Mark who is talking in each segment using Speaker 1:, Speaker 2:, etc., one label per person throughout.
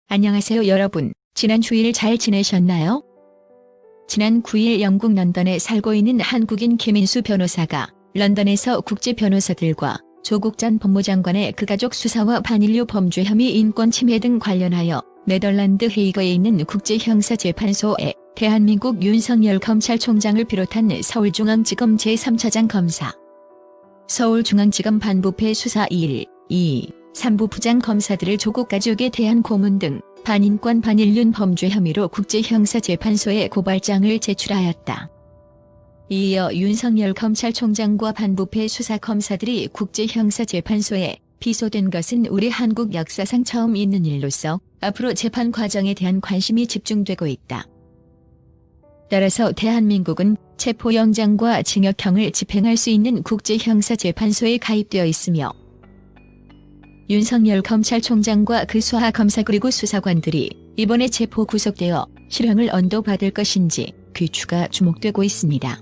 Speaker 1: 안녕하세요 여러분. 지난 주일 잘 지내셨나요? 지난 9일 영국 런던에 살고 있는 한국인 김인수 변호사가 런던에서 국제 변호사들과 조국 전 법무장관의 그 가족 수사와 반인류 범죄 혐의 인권 침해 등 관련하여 네덜란드 헤이거에 있는 국제형사재판소에 대한민국 윤석열 검찰총장을 비롯한 서울중앙지검 제3차장 검사, 서울중앙지검 반부패 수사 1, 2, 3부 부장 검사들을 조국 가족에 대한 고문 등 반인권 반인륜 범죄 혐의로 국제형사재판소에 고발장을 제출하였다. 이어 윤석열 검찰총장과 반부패 수사검사들이 국제형사재판소에 비소된 것은 우리 한국 역사상 처음 있는 일로서 앞으로 재판 과정에 대한 관심이 집중되고 있다. 따라서 대한민국은 체포영장과 징역형을 집행할 수 있는 국제형사재판소에 가입되어 있으며 윤석열 검찰총장과 그 수하검사 그리고 수사관들이 이번에 체포 구속되어 실형을 언도받을 것인지 귀추가 주목되고 있습니다.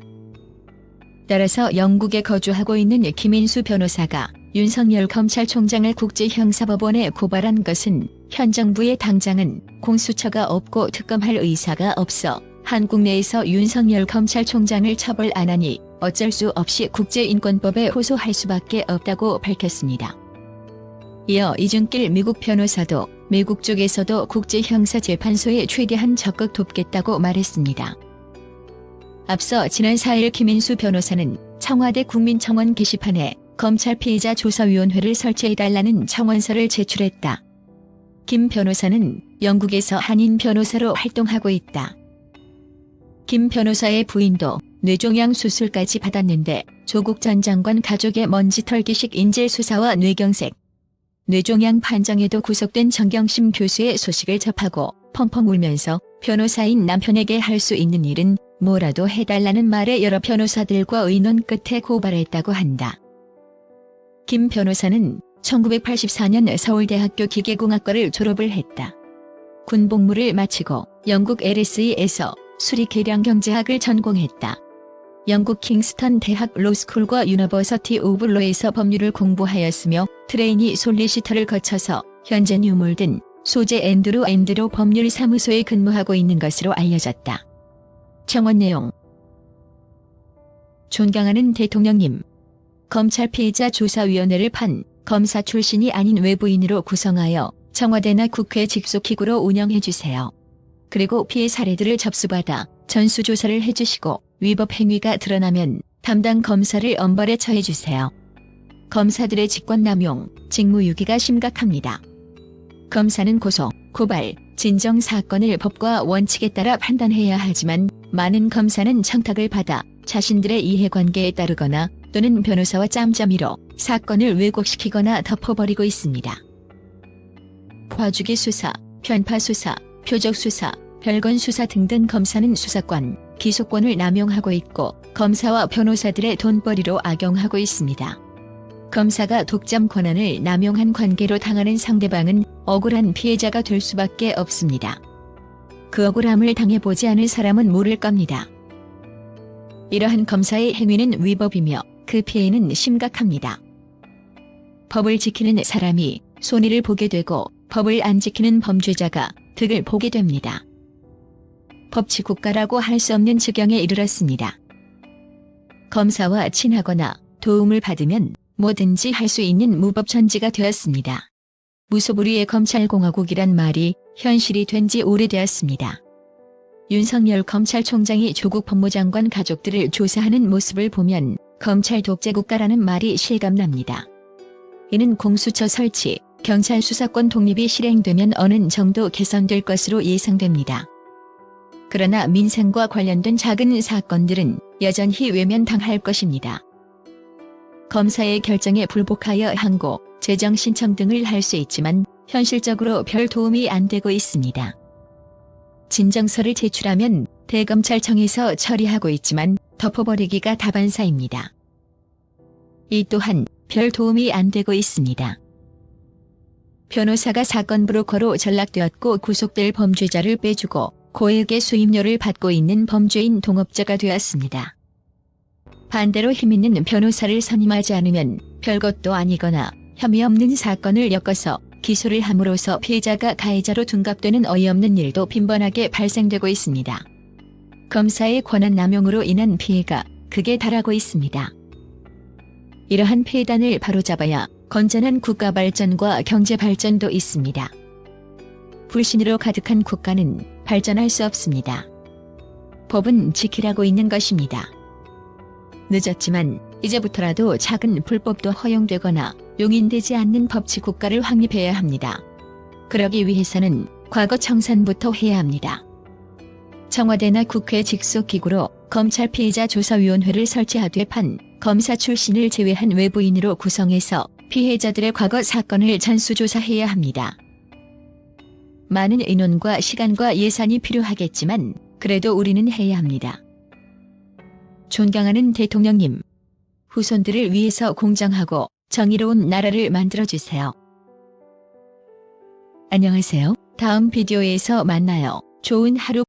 Speaker 1: 따라서 영국에 거주하고 있는 김인수 변호사가 윤석열 검찰총장을 국제형사법원에 고발한 것은 현 정부의 당장은 공수처가 없고 특검할 의사가 없어 한국 내에서 윤석열 검찰총장을 처벌 안 하니 어쩔 수 없이 국제인권법에 호소할 수밖에 없다고 밝혔습니다. 이어 이준길 미국 변호사도 미국 쪽에서도 국제형사재판소에 최대한 적극 돕겠다고 말했습니다. 앞서 지난 4일 김인수 변호사는 청와대 국민청원 게시판에 검찰 피의자 조사위원회를 설치해달라는 청원서를 제출했다. 김 변호사는 영국에서 한인 변호사로 활동하고 있다. 김 변호사의 부인도 뇌종양 수술까지 받았는데 조국 전 장관 가족의 먼지털기식 인질수사와 뇌경색, 뇌종양 판정에도 구속된 정경심 교수의 소식을 접하고 펑펑 울면서 변호사인 남편에게 할 수 있는 일은 뭐라도 해달라는 말에 여러 변호사들과 의논 끝에 고발했다고 한다. 김 변호사는 1984년 서울대학교 기계공학과를 졸업을 했다. 군복무를 마치고 영국 LSE에서 수리계량경제학을 전공했다. 영국 킹스턴 대학 로스쿨과 유니버시티 오브 로에서 법률을 공부하였으며 트레이니 솔리시터를 거쳐서 현재 뉴몰든 소재 앤드루 법률사무소에 근무하고 있는 것으로 알려졌다. 청원 내용: 존경하는 대통령님, 검찰 피의자 조사위원회를 판 검사 출신이 아닌 외부인으로 구성하여 청와대나 국회 직속기구로 운영해주세요. 그리고 피해 사례들을 접수받아 전수조사를 해주시고 위법 행위가 드러나면 담당 검사를 엄벌에 처해주세요. 검사들의 직권남용, 직무유기가 심각합니다. 검사는 고소, 고발, 진정 사건을 법과 원칙에 따라 판단해야 하지만 많은 검사는 청탁을 받아 자신들의 이해관계에 따르거나 또는 변호사와 짬짬이로 사건을 왜곡시키거나 덮어버리고 있습니다. 과주기 수사, 편파 수사, 표적 수사, 별건 수사 등등 검사는 수사권, 기소권을 남용하고 있고 검사와 변호사들의 돈벌이로 악용하고 있습니다. 검사가 독점 권한을 남용한 관계로 당하는 상대방은 억울한 피해자가 될 수밖에 없습니다. 그 억울함을 당해보지 않은 사람은 모를 겁니다. 이러한 검사의 행위는 위법이며 그 피해는 심각합니다. 법을 지키는 사람이 손해를 보게 되고 법을 안 지키는 범죄자가 득을 보게 됩니다. 법치국가라고 할 수 없는 지경에 이르렀습니다. 검사와 친하거나 도움을 받으면 뭐든지 할 수 있는 무법천지가 되었습니다. 무소불위의 검찰공화국이란 말이 현실이 된 지 오래되었습니다. 윤석열 검찰총장이 조국 법무장관 가족들을 조사하는 모습을 보면 검찰 독재국가라는 말이 실감납니다. 이는 공수처 설치, 경찰 수사권 독립이 실행되면 어느 정도 개선될 것으로 예상됩니다. 그러나 민생과 관련된 작은 사건들은 여전히 외면당할 것입니다. 검사의 결정에 불복하여 항고, 재정 신청 등을 할 수 있지만 현실적으로 별 도움이 안 되고 있습니다. 진정서를 제출하면 대검찰청에서 처리하고 있지만 덮어버리기가 다반사입니다. 이 또한 별 도움이 안 되고 있습니다. 변호사가 사건 브로커로 전락되었고 구속될 범죄자를 빼주고 고액의 수임료를 받고 있는 범죄인 동업자가 되었습니다. 반대로 힘있는 변호사를 선임하지 않으면 별것도 아니거나 혐의 없는 사건을 엮어서 기소를 함으로써 피해자가 가해자로 둔갑되는 어이없는 일도 빈번하게 발생되고 있습니다. 검사의 권한 남용으로 인한 피해가 극에 달하고 있습니다. 이러한 폐단을 바로잡아야 건전한 국가 발전과 경제 발전도 있습니다. 불신으로 가득한 국가는 발전할 수 없습니다. 법은 지키라고 있는 것입니다. 늦었지만 이제부터라도 작은 불법도 허용되거나 용인되지 않는 법치 국가를 확립해야 합니다. 그러기 위해서는 과거 청산부터 해야 합니다. 청와대나 국회 직속 기구로 검찰 피해자 조사위원회를 설치하되 판 검사 출신을 제외한 외부인으로 구성해서 피해자들의 과거 사건을 전수조사해야 합니다. 많은 인원과 시간과 예산이 필요하겠지만 그래도 우리는 해야 합니다. 존경하는 대통령님, 후손들을 위해서 공정하고 정의로운 나라를 만들어주세요. 안녕하세요. 다음 비디오에서 만나요. 좋은 하루